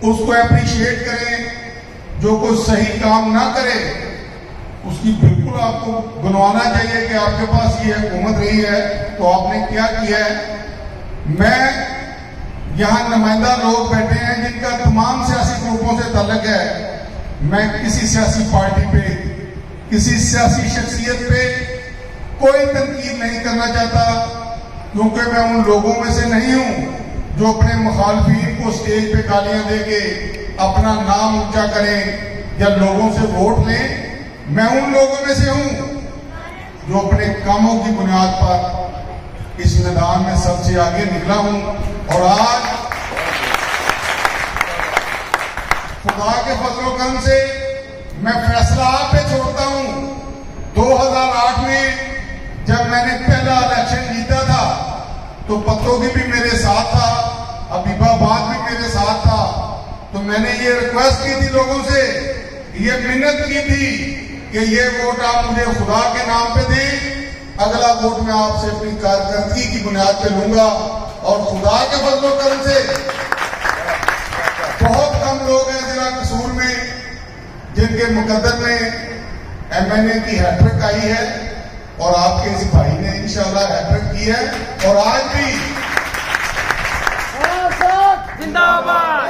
उसको अप्रिशिएट करें, जो कोई सही काम ना करे उसकी बिल्कुल आपको गुनवाना चाहिए कि आपके पास ये हुकूमत रही है तो आपने क्या किया है। मैं यहाँ नुमाइंदा लोग बैठे हैं जिनका तमाम सियासी ग्रुपों से ताल्लुक है। मैं किसी सियासी पार्टी पे, किसी सियासी शख्सियत पे कोई तनकीद नहीं करना चाहता, क्योंकि मैं उन लोगों में से नहीं हूं जो अपने मुखालफीन को स्टेज पे गालियां देके अपना नाम ऊंचा करें या लोगों से वोट लें। मैं उन लोगों में से हूं जो अपने कामों की बुनियाद पर इस मैदान में सबसे आगे निकला हूं। और आज खुदा के फजलो करम से मैं फैसला आप पे छोड़ता हूं। 2008 में जब मैंने पहला इलेक्शन जीता था तो पत्तोगी भी मेरे साथ था, अबीबाबाद भी मेरे साथ था। तो मैंने ये रिक्वेस्ट की थी लोगों से, ये मिन्नत की थी कि ये वोट आप मुझे खुदा के नाम पे दें, अगला वोट मैं आपसे अपनी कारकर्दगी की बुनियाद पे लूंगा। और खुदा के फजलो करम से बहुत कम लोग हैं जिला कसूर में जिनके मुकद्दर में MNA की हैट्रिक आई है, और आपके इस भाई ने इंशाल्लाह हैट्रिक की है। और आज भी जिंदाबाद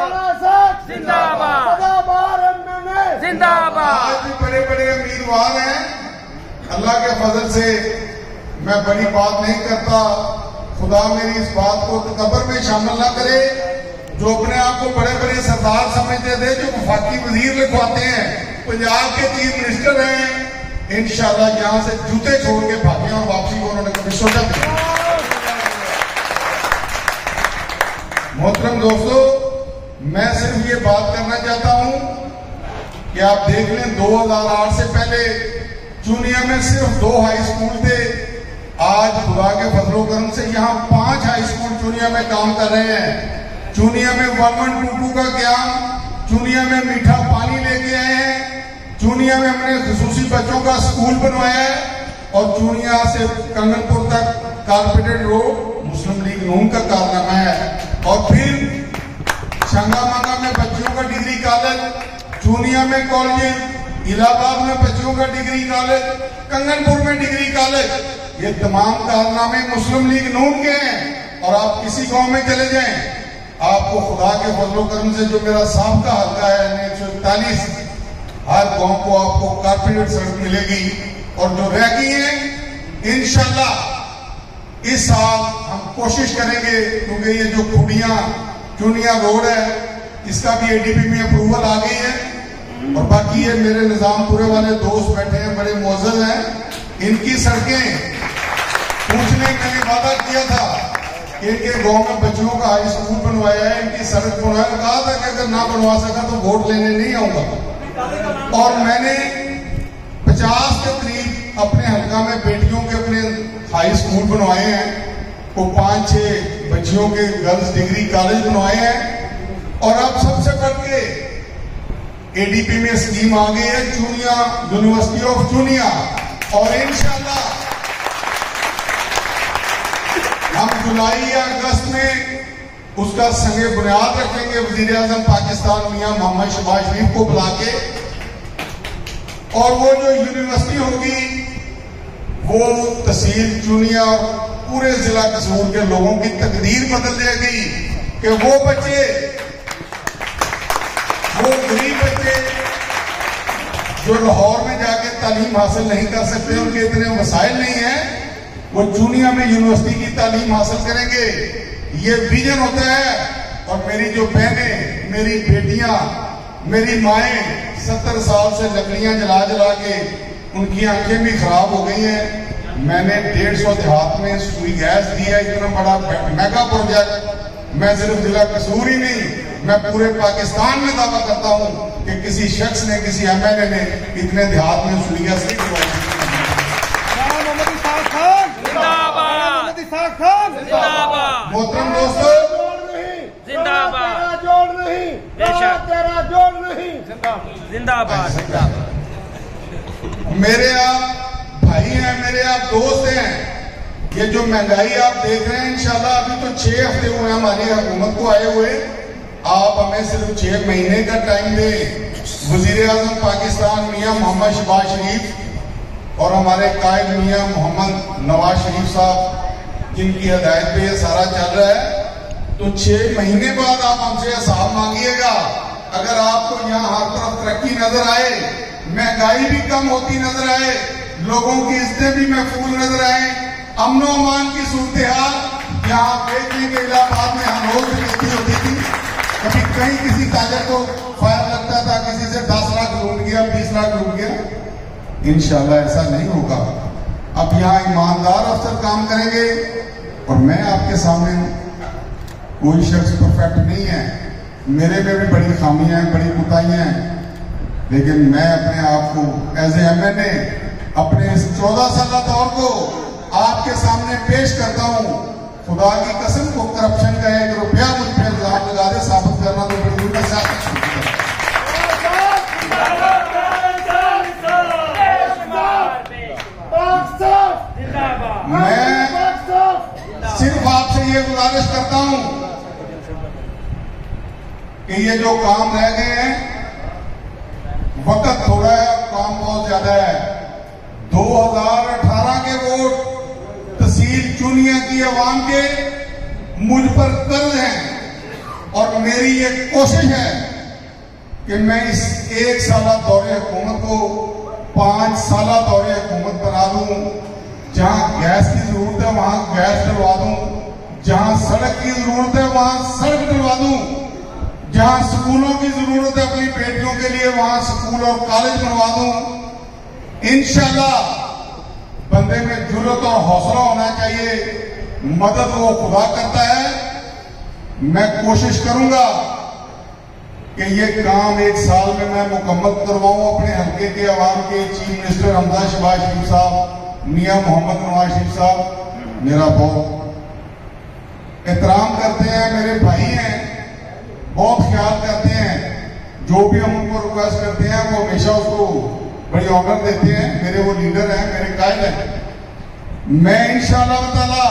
जिंदाबाद जिंदाबाद। आज भी बड़े बड़े उम्मीदवार हैं। अल्लाह के फजल से मैं बड़ी बात नहीं करता, खुदा मेरी इस बात को कब्र में शामिल ना करे। जो अपने आप को बड़े बड़े सरदार समझते थे, जो वफाकी वजीर लिखवाते हैं, पंजाब के चीफ मिनिस्टर हैं, इंशाल्लाह यहां से जूते छोड़ के भागे और वापसी को उन्होंने कभी सोचा नहीं। मोहतरम दोस्तों, मैं सिर्फ ये बात करना चाहता हूं कि आप देख लें 2008 से पहले चूनिया में सिर्फ 2 हाई स्कूल थे। आज खुदा के फजलो करम से यहाँ 5 हाई स्कूल चूनिया में काम कर रहे हैं। चूनिया में 1122 का ज्ञान, चूनिया में मीठा पानी लेके आए हैं, चूनिया में हमने खुसूसी बच्चों का स्कूल बनवाया है, और चूनिया से कंगनपुर तक कारपेटेड रोड मुस्लिम लीग नून का कारनामा है। और फिर शंगामांगा में बच्चों का डिग्री कॉलेज, चूनिया में कॉलेज, इलाहाबाद में बच्चों का डिग्री कॉलेज, कंगनपुर में डिग्री कॉलेज, ये तमाम कारनामे मुस्लिम लीग नून के हैं। और आप किसी गांव में चले जाएं, आपको खुदा के फजलो करम से जो मेरा साबका हल्का है 141, हर गांव को आपको कारपेटेड सड़क मिलेगी। और जो रह गई है इंशाल्लाह इस साल हम कोशिश करेंगे, क्योंकि ये जो खुडियां चूनिया रोड है इसका भी ADP में अप्रूवल आ गई है। और बाकी ये मेरे निजामपुरे वाले दोस्त बैठे हैं, बड़े मोअज़्ज़ज़ हैं, इनकी सड़कें पूछने का वादा किया था कि इनके गांव में बच्चों का हाई स्कूल बनवाया है, इनकी सड़क बनवाया। कहा था कि अगर ना बनवा सका तो वोट लेने नहीं आऊंगा। और मैंने 50 के करीब अपने हल्का में बेटियों के अपने हाई स्कूल बनवाए हैं, को 5-6 बच्चियों के गर्ल्स डिग्री कॉलेज बनवाए हैं। और अब सबसे बढ़ के ADP में स्कीम आ गई है चूनिया यूनिवर्सिटी ऑफ चूनिया, और इंशाल्लाह हम जुलाई या अगस्त में उसका संगे बुनियाद रखेंगे वजीर आजम पाकिस्तान मियां मोहम्मद शहबाज शरीफ को बुला के। और वो जो यूनिवर्सिटी होगी वो तहसील चूनिया पूरे जिला कसूर के लोगों की तकदीर बदल देगी कि वो बच्चे, वो गरीब बच्चे जो लाहौर में जाके तालीम हासिल नहीं कर सकते, उनके इतने वसाइल नहीं है, वो चूनिया में यूनिवर्सिटी की तालीम हासिल करेंगे। ये विजन होता है। और मेरी जो बहनें, मेरी बेटियां, मेरी माएं 70 साल से लकड़ियां जला जला के उनकी आंखें भी खराब हो गई हैं। मैंने 150 देहात में सुई गैस दिया, इतना बड़ा मेगा प्रोजेक्ट। मैं सिर्फ जिला कसूर ही नहीं, मैं पूरे पाकिस्तान में दावा करता हूं कि किसी शख्स ने, किसी MNA ने इतने देहात में सुई गैस नहीं दिलवाई। मोहतरम दोस्तों, जिंदाबाद तेरा जोड़ नहीं जिंदाबाद। मेरे आप भाई हैं, मेरे आप दोस्त हैं। ये जो महंगाई आप देख रहे हैं, इंशाल्लाह अभी तो 6 हफ्ते हुए हमारी हुकूमत को आए हुए, आप हमें सिर्फ 6 महीने का टाइम दें। वजीर आजम पाकिस्तान मियां मोहम्मद शहबाज शरीफ और हमारे कायद मियां मोहम्मद नवाज शरीफ साहब जिनकी हदायत पे ये सारा चल रहा है, तो 6 महीने बाद आप हमसे हिसाब मांगिएगा। अगर आपको यहाँ हर तरफ तरक्की नजर आए, महंगाई भी कम होती नजर आए, लोगों की इज्जतें भी महफूज नजर आए, अमन व अमान की सूरत हाल यहाँ देखने के इलाहाबाद में हर रोज देखती होती थी। कभी कहीं किसी ताजर को फायर लगता था, किसी से 10 लाख लूट गया, 20 लाख लूट गया। इंशाल्लाह ऐसा नहीं होगा। अब यहाँ ईमानदार अफसर काम करेंगे। और मैं आपके सामने कोई शख्स परफेक्ट नहीं है, मेरे में भी बड़ी खामियां हैं, बड़ी कुताहियां हैं, लेकिन मैं अपने आप को एज ए MNA अपने इस 14 साल दौर को आपके सामने पेश करता हूँ। खुदा की कसम को करप्शन का 1 रुपया मुझ पर इल्जाम लगा दे, साबित करना तो बड़ी दूर का मैं सिर्फ आपसे ये गुजारिश करता हूं कि ये जो काम रह गए हैं, वक्त थोड़ा है, काम बहुत ज्यादा है। 2018 के वोट तहसील चुनिया की आवाम के मुझ पर कर्ज हैं और मेरी ये कोशिश है कि मैं इस 1 साल दौरे हुकूमत को 5 साल दौरे हुकूमत बना दूं। जहां गैस की जरूरत है वहां गैस डलवा दूं, जहां सड़क की जरूरत है वहां सड़क डलवा दूं, जहां स्कूलों की जरूरत है अपनी बेटियों के लिए वहां स्कूल और कॉलेज बनवा दूं। इंशाल्लाह बंदे में जुर्रत और हौसला होना चाहिए, मदद वो खुदा करता है। मैं कोशिश करूंगा कि ये काम 1 साल में मैं मुकम्मल करवाऊं। अपने हल्के के अवाम के चीफ मिनिस्टर हमजा शहबाज शरीफ साहब, मियां मोहम्मद नवाज शरीफ साहब मेरा बहुत एहतराम करते हैं, मेरे भाई हैं, बहुत ख्याल करते हैं। जो भी हम उनको रिक्वेस्ट करते हैं वो हमेशा उसको बड़ी ऑनर देते हैं। मेरे वो लीडर हैं, मेरे कायल हैं। मैं इंशाअल्लाह ताला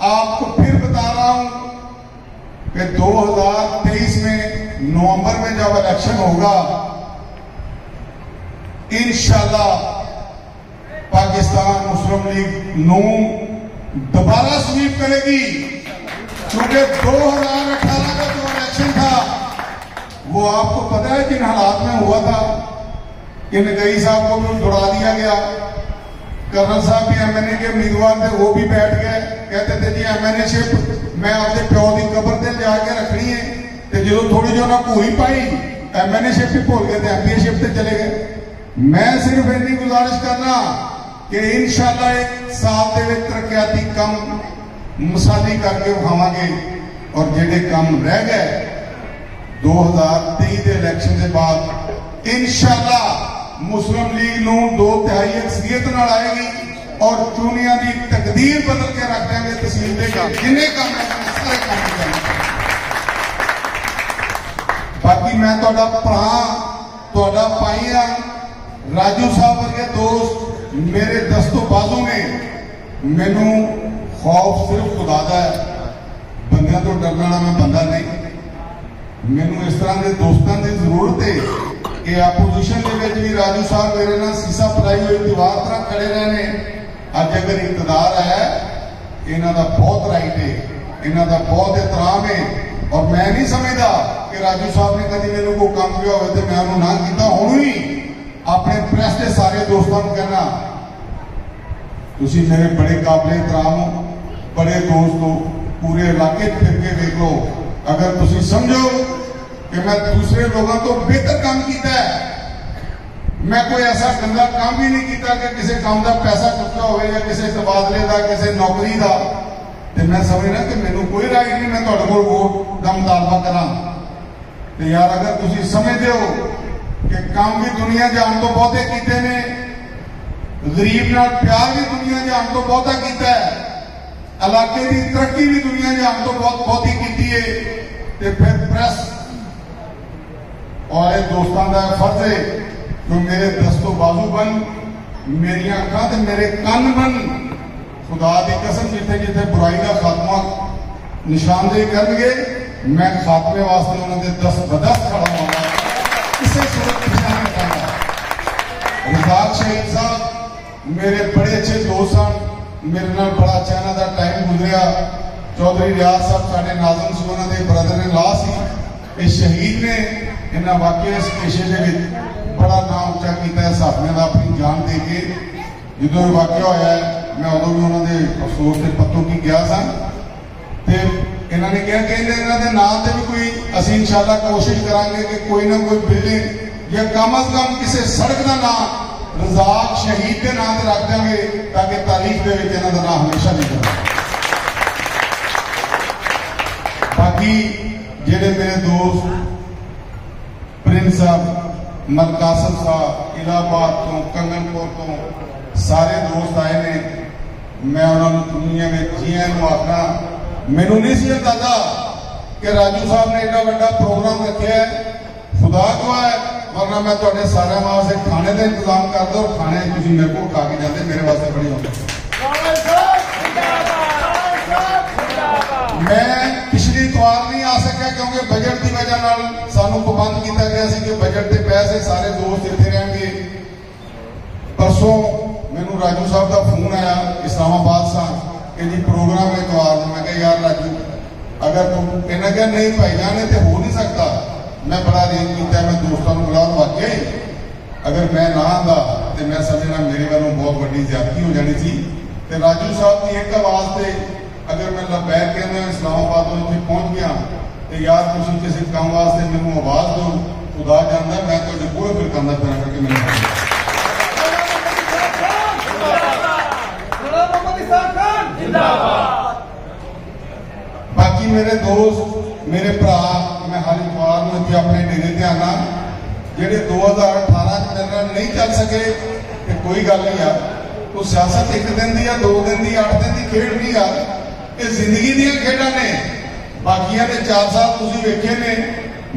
आपको फिर बता रहा हूं कि 2023 में नवंबर में जब इलेक्शन होगा, इंशाअल्लाह पाकिस्तान मुस्लिम लीग नून दोबारा स्वीप करेगी। क्योंकि 2018 का जो इलेक्शन था वो आपको पता है किन हालात में हुआ था कि नगई साहब को भी दौड़ा दिया गया। कर्नल साहब भी MNA के उम्मीदवार थे, वो भी बैठ गए, कहते थे जी MNA शिप मैं आपके प्यो की कबर से जाके रखनी है। तो जो थोड़ी जो ना पूरी पाई MNA शिप ही भूल गए थे, MPA शिप से चले गए। मैं सिर्फ इतनी गुजारिश करना कि इंशाल्लाह 1 साल के तरक्याती कम मसाली करके उठावांगे और जेडे कम रह गए 2023 के इलेक्शन के बाद इंशाल्लाह मुस्लिम लीग नून 2/3 अक्सरियत नाल आएगी और चुनिया की तकदीर बदल के रख देंगे। तहसील के जिन्हें काम सारे काम करेंगे। बाकी मैं तुहाडा भरा तुहाडा भाई हाँ, राजू साहब वर्गे दोस्त मेरे दस्तों बाजू ने मैनू खौफ सिर्फ खुदा दा है, बंदियां तो डरने वाला मैं बंदा नहीं। मैनू इस तरह के दोस्तों की जरूरत है कि अपोजिशन के भी राजू साहब मेरे ना सीसा पलाई हुई दीवार तरह खड़े रहने। अज अगर इकतदार है, इन्हों का बहुत राइट है, इन्हों का बहुत एहतराम है। और मैं नहीं समझता कि राजू साहब ने कभी मेरे को काम किया हो तो मैं उन्होंने ना किया। हूं ही अपने प्रेस के सारे दोस्तों को कहना, तुसी मेरे बड़े काबिल एहतराम हो, बड़े दोस्त हो, पूरे इलाके फिर के देख लो। अगर तुसी समझो कि मैं दूसरे लोगों तो बेहतर काम किया है, मैं कोई ऐसा गंदा काम भी नहीं किया कि किसी काम का पैसा चुका हो या किसी तबादले का, किसी नौकरी का, तो मैं समझना कि मैनू कोई राइट नहीं मैं तुहाडे कोल वोट का मुतालबा करा। तो यार अगर तुसी समझते हो कि काम भी दुनिया जान तो बहुते कीते ने, गरीब नाल प्यार भी दुनिया जान तो बहुता कीता है, इलाके की तरक्की भी दुनिया जान तो बहुती की है, तो फिर प्रेस और दोस्तों का फर्ज है जो मेरे दस्तों बाजू बन, मेरी अखा ते मेरे कान बन। खुदा की कसम जिथे जिथे बुराई का खात्मा निशानदेही करनगे मैं खात्मे वास्ते उन्होंने दस्तबदस्त खड़ा होगा, किसी सूरत पीछे नहीं हटाऊंगा। रज़ाक शहीद साहब मेरे बड़े अच्छे दोस्त हैं, मेरे नाल बड़ा अच्छा इन्हां दा टाइम गुजरिया। चौधरी रियाज साहब साडे नाज़म सी, उन्हां दे ब्रदर इन लॉ सी। ये शहीद ने इन्हां वाकई इस पेशे दे विच बड़ा नाम उच्चा किया है, साथियों का अपनी जान दे के। जो वाकया होया है मैं उदों भी उन्होंने अफसोस के पत्तों की गया सा, इन्होंने कहा कि इन्होंने नाम से भी कोई असी इंशाल्लाह कोशिश करांगे कि कोई ना कोई बिल्डिंग या कम अज कम किसी सड़क का नाम रज़ाक शहीद के नाम से रख देंगे, ताकि तारीख के इन्हों का नाम हमेशा लिखा। बाकी जेडे मेरे दोस्त प्रिंस साहब, मलकासम साहब, इलाहाबाद तो, कंगनपुर तो सारे दोस्त आए ने, मैं उन्होंने दुनिया में जीएन आखना। मैनू नहीं सी अंदाजा कि राजू साहब ने एडा बड़ा प्रोग्राम रखा है, खुदा को है, वरना मैं थोड़े सारे वास्ते खाने का इंतजाम कर दो और खाने तुम मेरे को खा के जाते, मेरे वास्ते बड़ी होती। मैं पिछली इतवार नहीं आ सका क्योंकि बजट की वजह सानू पाबंद किया गया सी कि बजट के पैसे सारे दोस्त इतने रहेंगे। परसों मैनू राजू साहब का फोन आया इस्लामाबाद सा कि जी प्रोग्राम है इतवार। मैं कहा यार राजू अगर तुम कहना क्या नहीं भाईजान तो हो नहीं सकता, मैं बड़ा अरेंज किया, मैं दोस्तों को बुला वाकई अगर मैं ना आता तो मैं समझना मेरे वालों बहुत बड़ी ज्यादती हो जानी थी। तो राजू साहब की एक आवाज से अगर मैं लबैक कहना इस्लामाबाद में पहुंच गया तो यार तुम किसी काम वास्ते मैनू आवाज दो, खुदा जाना मैं तो पूरे फिर करना फिर करके मैंने बाकी मेरे दोस्त मेरे भरा मैं हर इतवार में अपने डेरे ते आना। जेडे 2018 मेरे नाल नहीं चल सके तो कोई गल नहीं यार, तो सियासत एक दिन की या 2 दिन की 8 दिन की खेड नहीं यार, ये जिंदगी दी खेडा ने। बाकिया ने 4 साल तुम वेखे ने।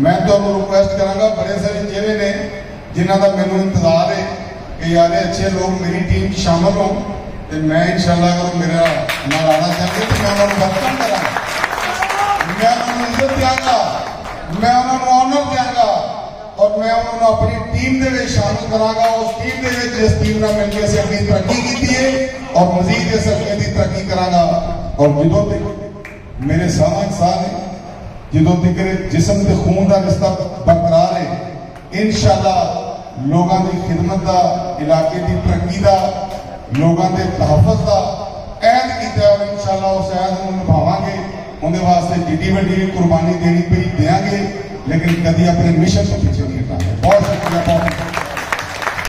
मैं तुम्हें रिक्वेस्ट करांगा, बड़े सारे चेहरे ने जिन्हों का मैनू इंतजार है कि यार अच्छे लोग मेरी टीम शामिल हो, तो मैं इंशाल्लाह अगर मेरा नाल आना चाहते तो मैं उन्होंने वेलकम करा, मैं उन्होंने इज्जत देंगा, मैं उन्होंने ऑनर देंगा और मैं उन्होंने अपनी टीम के शामिल करांगा। उस टीम के जिस टीम ने मिलकर अभी अपनी तरक्की की है और मजीद इस हल्के की तरक्की करांगा। और जो तक मेरे सामने इंसान है, जो तक जिसम के खून का रिश्ता बरकरार है, इंशाल्लाह लोगों की खिदमत का, इलाके की तरक्की का, लोगों के तहफ़्फ़ुज़ का ऐद किया और इंशाल्लाह उस ऐद को निभावांगे। उनके वास्ते जिड्डी वड्डी कुर्बानी देनी पई देंगे, लेकिन कभी अपने मिशन को पीछे नहीं हटाएंगे। बहुत शुक्रिया।